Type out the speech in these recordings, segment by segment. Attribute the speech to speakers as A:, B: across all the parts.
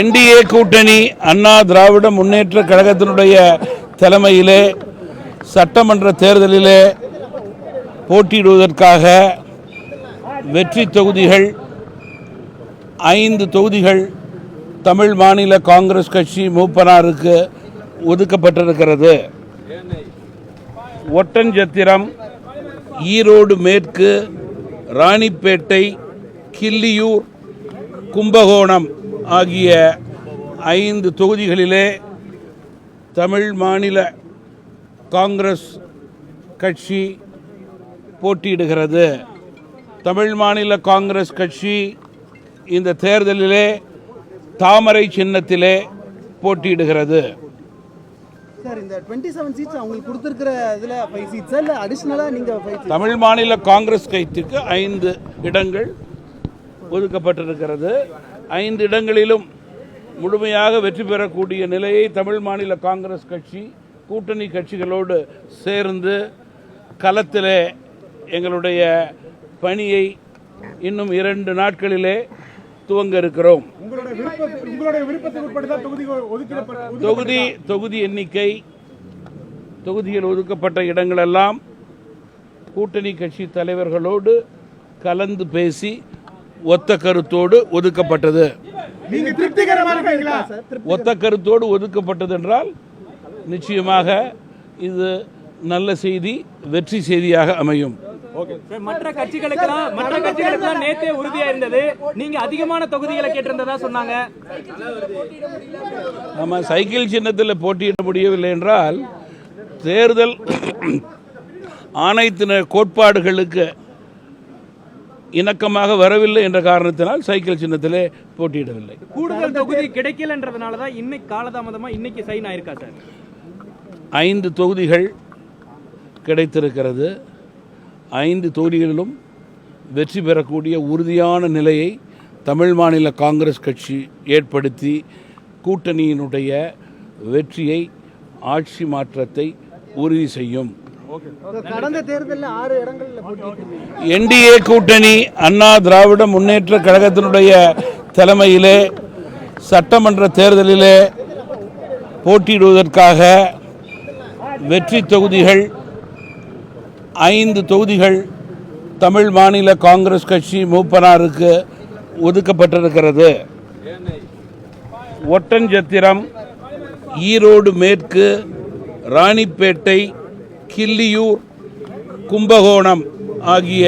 A: NDA கூட்டணி அண்ணா திராவிட முன்னேற்ற கழகத்தினுடைய தலைமையிலே சட்டமன்ற தேர்தலிலே போட்டியிடுவதற்காக வெற்றி தொகுதிகள் 5 தொகுதிகள் தமிழ் மாநில காங்கிரஸ் கட்சி மூப்பனாருக்கு ஒதுக்கப்பட்டிருக்கிறது. ஒட்டன்சத்திரம், ஈரோடு மேற்கு, ராணிப்பேட்டை, கிள்ளியூர், கும்பகோணம் ஆகிய 5 தொகுதிகளிலே தமிழ் மாநில காங்கிரஸ் கட்சி போட்டியிடுகிறது. தமிழ் மாநில காங்கிரஸ் கட்சி இந்த தேர்தலிலே தாமரை சின்னத்திலே போட்டியிடுகிறது. தமிழ் மாநில காங்கிரஸ் கட்சிக்கு 5 இடங்கள் ஒதுக்கப்பட்டிருக்கிறது. 5 இடங்களிலும் முழுமையாக வெற்றி பெறக்கூடிய நிலையை தமிழ் மாநில காங்கிரஸ் கட்சி கூட்டணி கட்சிகளோடு சேர்ந்து களத்திலே எங்களுடைய பணியை இன்னும் 2 நாட்களிலே துவங்க இருக்கிறோம். தொகுதி எண்ணிக்கை, தொகுதியில் ஒதுக்கப்பட்ட இடங்களெல்லாம் கூட்டணி கட்சி தலைவர்களோடு கலந்து பேசி ஒத்த கருத்தோடு ஒதுக்கப்பட்டது. ஒத்த கருத்தோடு ஒதுக்கப்பட்டது என்றால் நிச்சயமாக இது நல்ல செய்தி, வெற்றி செய்தியாக அமையும்.
B: மற்ற கட்சிகளுக்கு நேத்தே உறுதியா இருந்தது. நீங்க அதிகமான தொகுதிகளை கேட்டிருந்ததா சொன்னாங்க.
A: நம்ம சைக்கிள் சின்னத்தில் போட்டியிட முடியவில்லை என்றால் தேர்தல் ஆணையத்தின கோட்பாடுகளுக்கு இணக்கமாக வரவில்லை என்ற காரணத்தினால் சைக்கிள் சின்னத்திலே போட்டியிடவில்லை.
B: கூடுதல் தொகுதி கிடைக்கலன்றதுனால தான் இன்னைக்கு காலதாமதமா இன்னைக்கு சைன் ஆயிருக்கா சார்?
A: 5 தொகுதிகள் கிடைத்திருக்கிறது. 5 தொகுதிகளிலும் வெற்றி பெறக்கூடிய உறுதியான நிலையை தமிழ் மாநில காங்கிரஸ் கட்சி ஏற்படுத்தி கூட்டணியினுடைய வெற்றியை, ஆட்சி மாற்றத்தை உறுதி செய்யும்.
C: கடந்த தேர்தலில் 6 இடங்களில்
A: என்டிஏ கூட்டணி அண்ணா திராவிட முன்னேற்ற கழகத்தினுடைய தலைமையிலே சட்டமன்ற தேர்தலிலே போட்டியிடுவதற்காக வெற்றி தொகுதிகள் 5 தொகுதிகள் தமிழ் மாநில காங்கிரஸ் கட்சி மூப்பனாருக்கு ஒதுக்கப்பட்டிருக்கிறது. ஒட்டன்சத்திரம், ஈரோடு மேற்கு, ராணிப்பேட்டை, கிள்ளியூர், கும்பகோணம் ஆகிய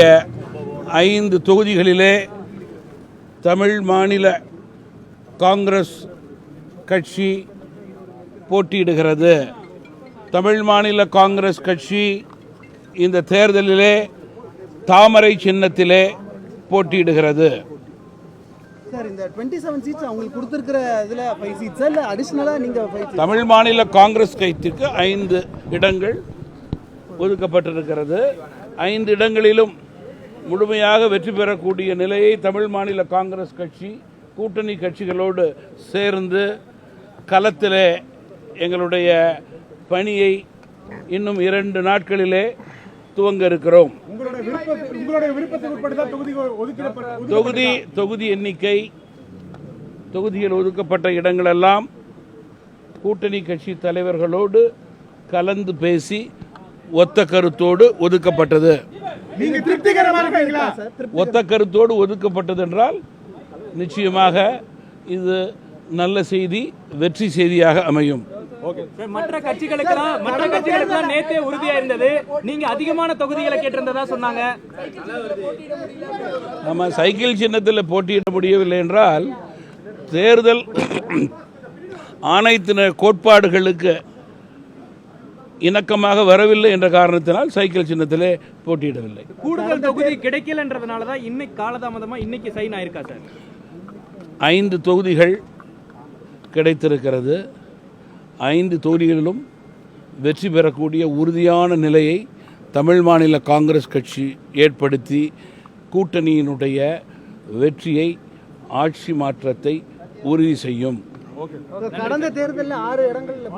A: 5 தொகுதிகளிலே தமிழ் மாநில காங்கிரஸ் கட்சி போட்டியிடுகிறது. தமிழ் மாநில காங்கிரஸ் கட்சி இந்த தேர்தலிலே தாமரை சின்னத்திலே போட்டியிடுகிறது. தமிழ் மாநில காங்கிரஸ் கட்சிக்கு 5 இடங்கள் ஒதுக்கப்பட்டிருக்கிறது. 5 இடங்களிலும் முழுமையாக வெற்றி பெறக்கூடிய நிலையை தமிழ் மாநில காங்கிரஸ் கட்சி கூட்டணி கட்சிகளோடு சேர்ந்து களத்திலே எங்களுடைய பணியை இன்னும் 2 நாட்களிலே துவங்க இருக்கிறோம். தொகுதி எண்ணிக்கை, தொகுதியில் ஒதுக்கப்பட்ட இடங்களெல்லாம் கூட்டணி கட்சி தலைவர்களோடு கலந்து பேசி ஒத்த கருத்தோடு ஒதுக்கப்பட்டது. ஒத்த கருத்தோடு ஒதுக்கப்பட்டது என்றால் நிச்சயமாக இது நல்ல செய்தி, வெற்றி செய்தியாக அமையும்.
B: மற்ற கட்சிகளுக்கு நேத்தே உறுதியா இருந்தது. நீங்க அதிகமான தொகுதிகளை கேட்டிருந்ததா சொன்னாங்க.
A: நம்ம சைக்கிள் சின்னத்தில் போட்டியிட முடியவில்லை என்றால் தேர்தல் ஆணையத்தின கோட்பாடுகளுக்கு இணக்கமாக வரவில்லை என்ற காரணத்தினால் சைக்கிள் சின்னத்திலே போட்டியிடவில்லை.
B: கூடுதல் தொகுதி கிடைக்கலன்றதுனால தான் இன்னைக்கு காலதாமதமா இன்னைக்கு சைன் ஆயிருக்கா சார்?
A: 5 தொகுதிகள் கிடைத்திருக்கிறது. 5 தொகுதிகளிலும் வெற்றி பெறக்கூடிய உறுதியான நிலையை தமிழ் மாநில காங்கிரஸ் கட்சி ஏற்படுத்தி கூட்டணியினுடைய வெற்றியை, ஆட்சி மாற்றத்தை உறுதி செய்யும்.
C: கடந்த தேர்தலில் 6 இடங்களில்